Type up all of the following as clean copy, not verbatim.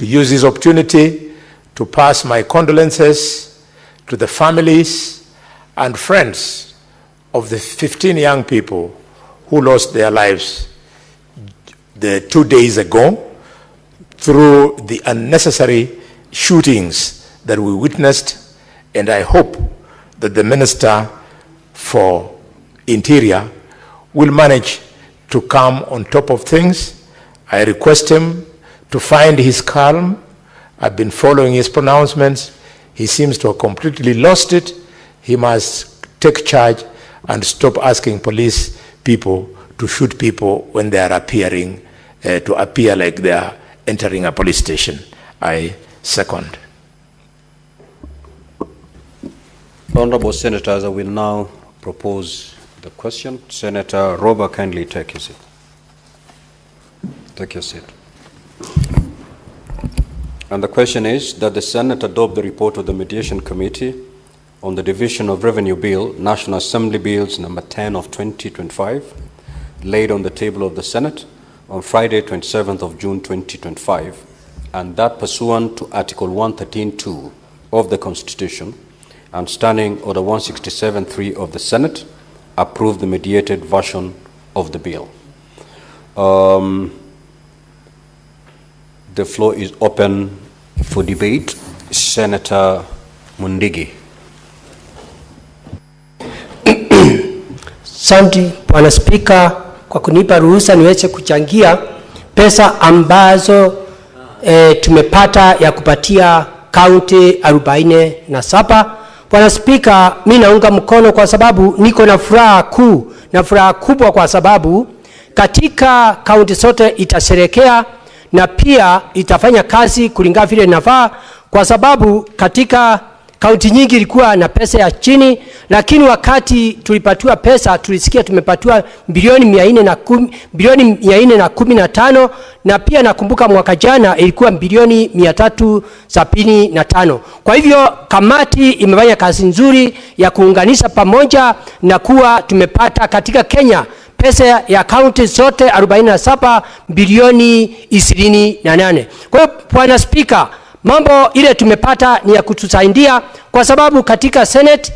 to use this opportunity to pass my condolences to the families and friends of the 15 young people who lost their lives 2 days ago through the unnecessary shootings that we witnessed. And I hope that the Minister for Interior will manage to come on top of things. I request him to find his calm. I've been following his pronouncements. He seems to have completely lost it. He must take charge and stop asking police people to shoot people when they are appearing, to appear like they are entering a police station. I second. Honorable Senators, I will now propose the question. Senator Robert, kindly take your seat. Take your seat. And the question is that the Senate adopt the report of the Mediation Committee on the Division of Revenue Bill, National Assembly Bills number 10 of 2025, laid on the table of the Senate on Friday, 27th of June 2025, and that pursuant to Article 113(2) of the Constitution and Standing Order 167(3) of the Senate, approve the mediated version of the bill. The floor is open for debate. Senator Mundigi. Asante Bwana Spika kwa kunipa ruhusa niweze kuchangia pesa ambazo tumepata ya kupatia kaunti 47. Bwana Spika, mimi naunga mkono kwa sababu niko na furaha kubwa kwa sababu katika kaunti zote itasherekea na pia itafanya kazi kulingana vile inafaa, kwa sababu katika kaunti nyingi ilikuwa na pesa ya chini, lakini wakati tulipatiwa pesa tulisikia tumepatiwa bilioni 415, na pia nakumbuka mwaka jana ilikuwa bilioni 375. Kwa hivyo kamati imefanya kazi nzuri ya kuunganisha pamoja na kuwa tumepata katika Kenya pesa ya kaunti zote 47 bilioni 28. Kwa hiyo Bwana Spika, mambo ile tumepata ni ya kutusaidia kwa sababu katika Senate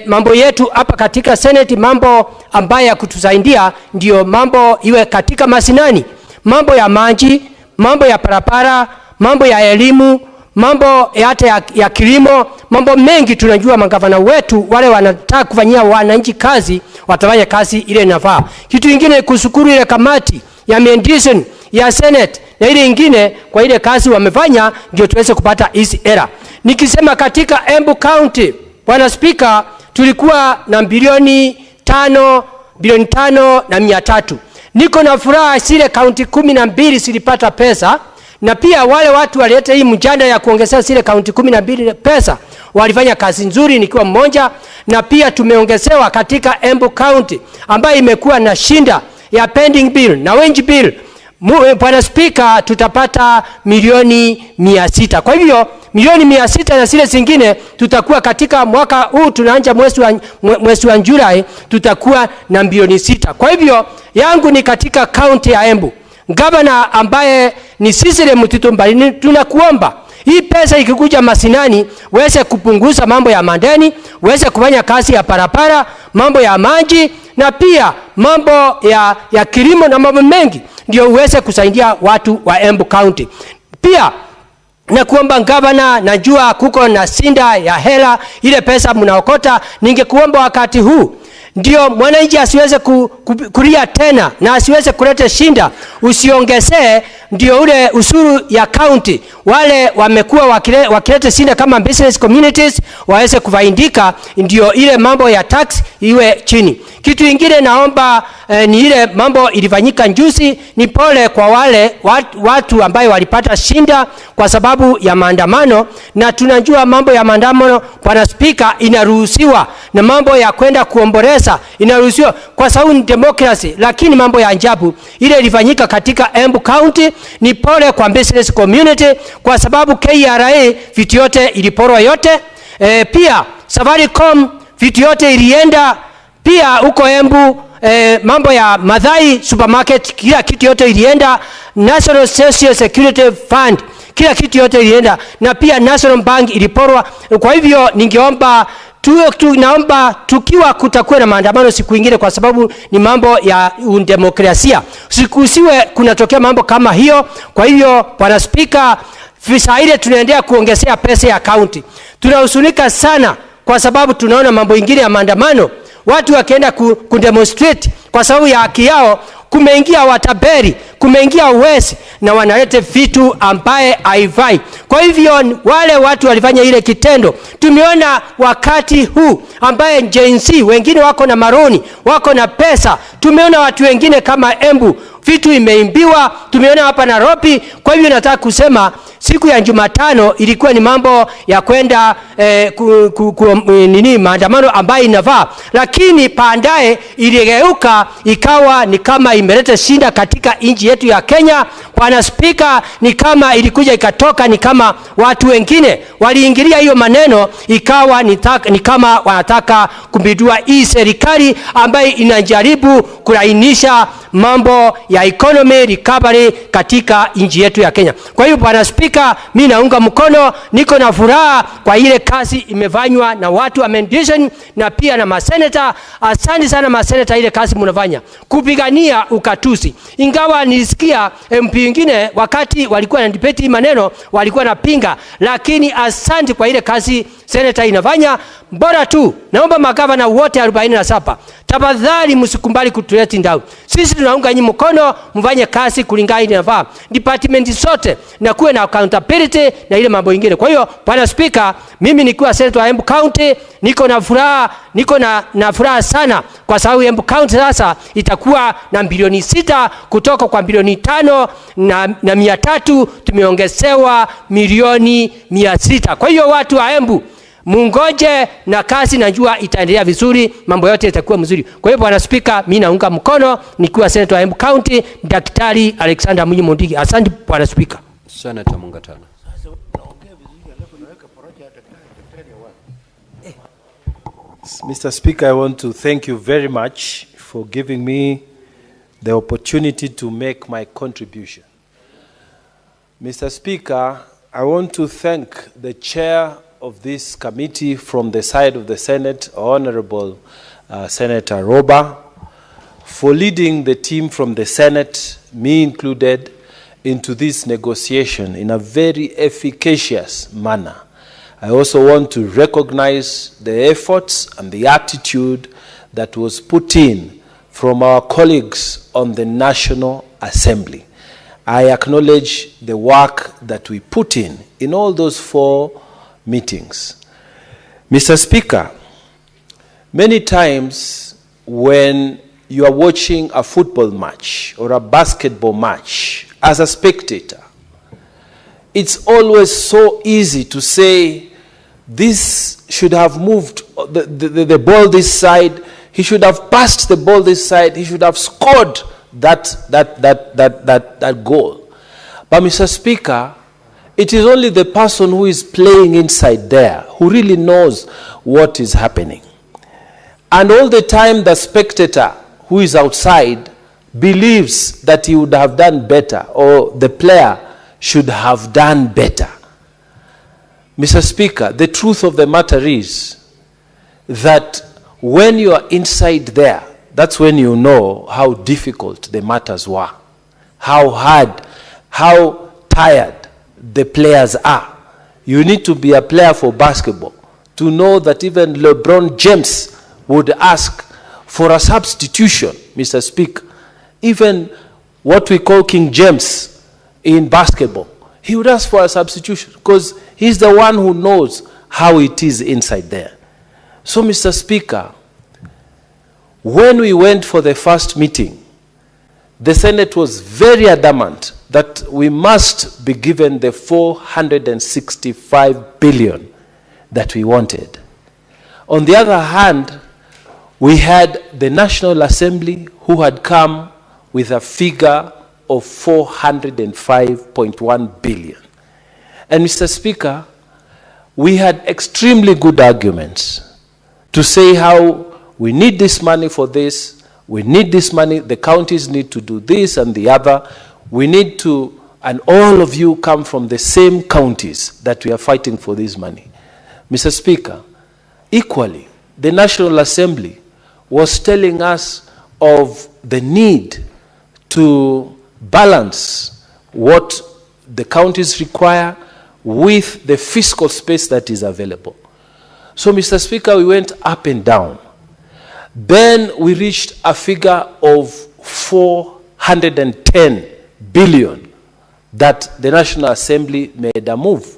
mambo yetu hapa katika Senate, mambo ambayo ya kutusaidia ndio mambo iwe katika masinani, mambo ya maji, mambo ya barabara, mambo ya elimu, mambo hata ya kilimo, mambo mengi. Tunajua magavana wetu wale wanataka kufanyia wananchi kazi, watafanya kazi ile inafaa. Kitu kingine kushukuru ile kamati ya Mediation ya Senate na ile ingine kwa ile kazi wamefanya ndio tuweze kupata hizi era. Nikisema katika Embu County, Bwana Spika, tulikuwa na bilioni 5 na 300. Niko na furaha zile kaunti 12 zilipata pesa, na pia wale watu walileta hii mjadala ya kuongezea zile kaunti 12 pesa walifanya kazi nzuri nikiwa mmoja, na pia tumeongezewa katika Embu County ambayo imekuwa na shinda ya pending bill na wage bill. Bwana Spika, tutapata milioni 600. Kwa hivyo milioni 600 na zile zingine tutakuwa katika mwaka huu tunaanza mwezi wa Julai tutakuwa na milioni 6. Kwa hivyo yangu ni katika county ya Embu. Governor ambaye ni Sisile Mutito Mbali, tunakuomba hii pesa ikikuja masinani uweze kupunguza mambo ya madeni, uweze kufanya kazi ya barabara, mambo ya maji na pia mambo ya kilimo na mambo mengi, ndio uweze kusaidia watu wa Embu County. Pia na kuomba gavana, najua kuko na sinda ya hela ile pesa mnaokota, ningekuomba wakati huu ndio mwananchi asiweze kulia tena na asiweze kuleta shinda, usiongezee ndio ule usuru ya county. Wale wamekuwa wakileta shinda kama business communities waweze kufaidika, ndio ile mambo ya tax iwe chini. Kitu kingine naomba ni ile mambo ilifanyika juzi, ni pole kwa wale watu ambao walipata shinda kwa sababu ya maandamano, na tunajua mambo ya maandamano Bwana Spika inaruhusiwa, na mambo ya kwenda kuomboleza inaruhusiwa kwa sababu ni democracy, lakini mambo ya ajabu ile ilifanyika katika Embu County. Ni pole kwa business community kwa sababu KRA vitu yote iliporwa yote, pia Safaricom vitu yote ilienda, pia huko Embu mambo ya Madhai supermarket kila kitu yote ilienda, National Social Security Fund kila kitu yote ilienda, na pia National Bank iliporwa. Kwa hivyo ningeomba naomba tukiwa kutakuwa na maandamano siku ingine, kwa sababu ni mambo ya demokrasia, sikusiwe kunatokea mambo kama hiyo. Kwa hivyo Bwana Spika, visa ile tunaendelea kuongezea pesa ya county. Tunahuzunika sana kwa sababu tunaona mambo ingine ya maandamano, watu wakienda kudemonstrate kwa sababu ya haki yao, kumeingia wataberi, kumeingia uwezi, na wanalete vitu ambaye haifai. Kwa hivyo wale watu walifanya ile kitendo. Tumeona wakati huu ambaye Gen Z wengine wako na maroni, wako na pesa. Tumeona watu wengine kama Embu vitu imeimbiwa, tumeona hapa Nairobi. Kwa hivyo nataka kusema siku ya Jumatano ilikuwa ni mambo ya kwenda maandamano ambayo inavaa, lakini baadaye iligeuka ikawa ni kama imeleta shida katika nchi yetu ya Kenya. Bwana Spika, ni kama ilikuja ikatoka, ni kama watu wengine waliingilia hiyo maneno, ikawa ni kama wanataka kumbidua hii serikali ambayo inajaribu kulainisha mambo ya economy recovery katika nchi yetu ya Kenya. Kwa hiyo Bwana Spika, mimi naunga mkono, niko na furaha kwa ile kazi imefanywa na watu wa Mediation na pia na maseneta. Asante sana maseneta, ile kazi mnafanya kupigania ukatusi. Ingawa nilisikia MP wengine wakati walikuwa na debate maneno walikuwa na pinga, lakini asante kwa ile kazi seneta inafanya. Bora tu naomba magavana wote 47 tafadhali msikumbali kutulet down. Sisi tunaunga nyinyi mkono, mfanye kazi kulingana inafaa. Department zote na kuwe na accountability na ile mambo mengine. Kwa hiyo Bwana Speaker, mimi nikiwa senator wa Embu County niko na furaha sana, kwa sababu Embu County sasa itakuwa na bilioni 6 kutoka kwa bilioni 5 na 300, tumeongezewa milioni 600. Kwa hiyo watu wa Embu mungoje, na kazi najua itaendelea vizuri, mambo yote itakuwa mzuri. Kwa hiyo Bwana Speaker, mimi naunga mkono nikiwa senator wa Embu County, Daktari Alexander Munyi Mondigi. Asante Bwana Speaker. Senator Mungatana. Mr. Speaker, I want to thank you very much for giving me the opportunity to make my contribution. Mr. Speaker, I want to thank the chair of this committee from the side of the Senate, Honorable Senator Roba, for leading the team from the Senate, me included, into this negotiation in a very efficacious manner. I also want to recognize the efforts and the attitude that was put in from our colleagues on the National Assembly. I acknowledge the work that we put in all those 4 meetings. Mr. Speaker, many times when you are watching a football match or a basketball match as a spectator, it's always so easy to say, this should have moved the ball this side, he should have passed the ball this side, he should have scored that goal. But Mr. Speaker, it is only the person who is playing inside there who really knows what is happening. And all the time the spectator who is outside believes that he would have done better, or the player should have done better. Mr. Speaker, the truth of the matter is that when you are inside there, that's when you know how difficult the matters were, how hard, how tired the players are. You need to be a player for basketball to know that even LeBron James would ask for a substitution, Mr. Speaker. Even what we call King James in basketball, he would ask for a substitution because he's the one who knows how it is inside there. So, Mr. Speaker, when we went for the first meeting, the Senate was very adamant that we must be given the 465 billion that we wanted. On the other hand, we had the National Assembly who had come with a figure of 405.1 billion. And Mr. Speaker, we had extremely good arguments to say how we need this money for this, we need this money, the counties need to do this and the other. We need to And all of you come from the same counties that we are fighting for this money. Mr. Speaker, equally, the National Assembly was telling us of the need to balance what the counties require with the fiscal space that is available. So, Mr. Speaker, we went up and down. Then we reached a figure of 410 billion that the National Assembly made a move.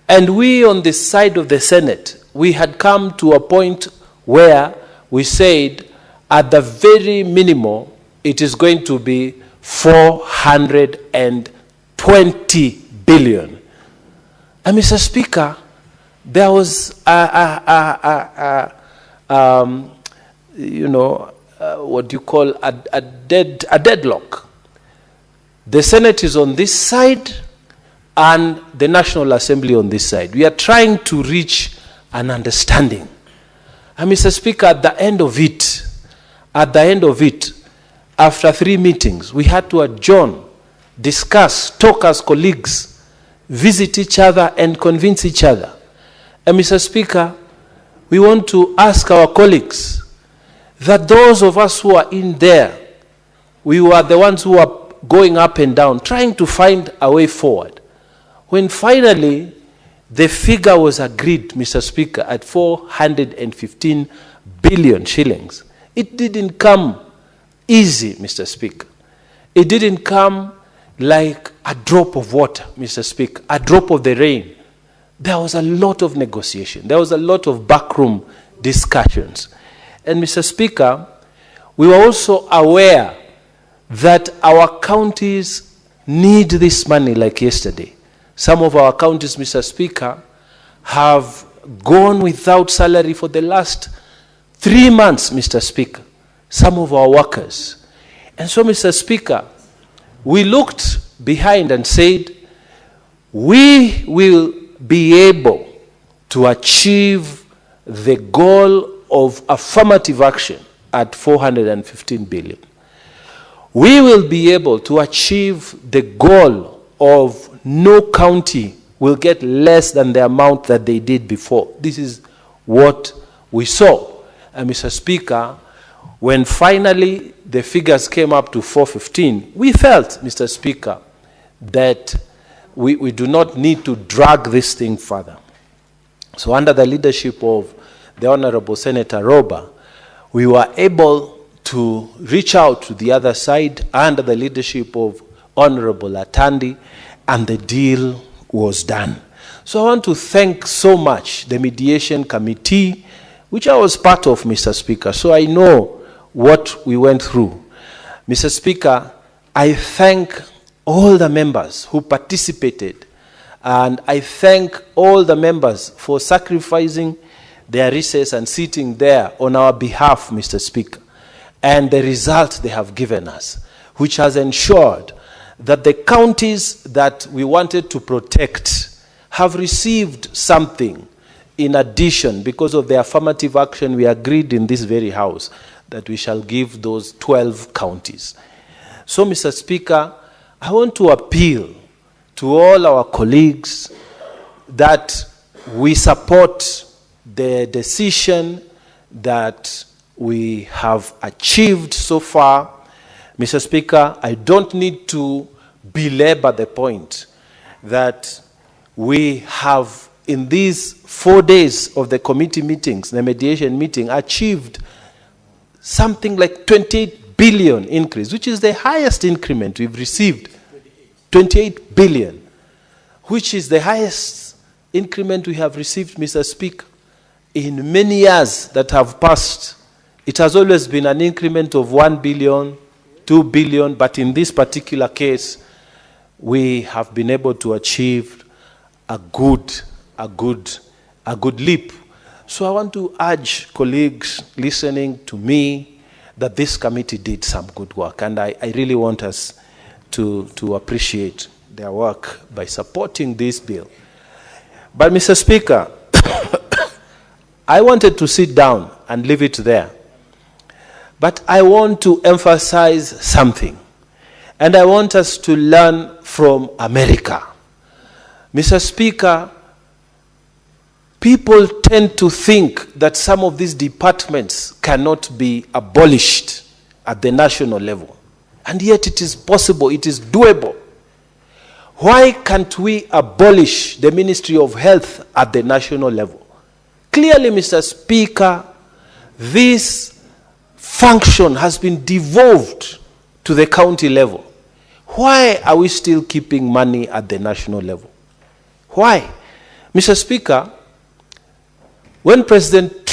And we on the side of the Senate, we had come to a point where we said at the very minimum, it is going to be 420 billion. And Mr. Speaker, there was what you call a deadlock. The Senate is on this side and the National Assembly on this side. We are trying to reach an understanding. And Mr. Speaker, at the end of it, after 3 meetings, we had to adjourn, discuss, talk as colleagues, visit each other and convince each other. And Mr. Speaker, we want to ask our colleagues that those of us who are in there, we were the ones who are going up and down, trying to find a way forward. When finally the figure was agreed, Mr. Speaker, at 415 billion shillings, it didn't come easy, Mr. Speaker. It didn't come like a drop of water, Mr. Speaker, a drop of the rain. There was a lot of negotiation. There was a lot of backroom discussions. And Mr. Speaker, we were also aware that our counties need this money like yesterday. Some of our counties, Mr. Speaker, have gone without salary for the last 3 months, Mr. Speaker. Some of our workers. And so, Mr. Speaker, we looked behind and said, we will be able to achieve the goal of affirmative action at 415 billion. We will be able to achieve the goal of no county will get less than the amount that they did before. This is what we saw. And Mr. Speaker, when finally the figures came up to 415, we felt, Mr. Speaker, that we do not need to drag this thing further. So under the leadership of the Honorable Senator Roba, we were able to reach out to the other side under the leadership of Honorable Atandi, and the deal was done. So I want to thank so much the Mediation Committee, which I was part of, Mr. Speaker, so I know what we went through. Mr. Speaker, I thank all the members who participated, and I thank all the members for sacrificing their recess and sitting there on our behalf, Mr. Speaker, and the result they have given us, which has ensured that the counties that we wanted to protect have received something in addition. Because of the affirmative action, we agreed in this very house that we shall give those 12 counties. So, Mr. Speaker, I want to appeal to all our colleagues that we support the decision that we have achieved so far. Mr. Speaker, I don't need to belabor the point that we have, in these 4 days of the committee meetings, the mediation meeting, achieved something like 28 billion increase, which is the highest increment we've received. 28 billion, which is the highest increment we have received, Mr. Speaker, in many years that have passed. It has always been an increment of 1 billion, 2 billion, but in this particular case, we have been able to achieve a good leap. So I want to urge colleagues listening to me that this committee did some good work, and I really want us to appreciate their work by supporting this bill. But Mr. Speaker, I wanted to sit down and leave it there. But I want to emphasize something. And I want us to learn from America. Mr. Speaker, people tend to think that some of these departments cannot be abolished at the national level. And yet it is possible, it is doable. Why can't we abolish the Ministry of Health at the national level? Clearly, Mr. Speaker, this function has been devolved to the county level. Why are we still keeping money at the national level? Why? Mr. Speaker, when President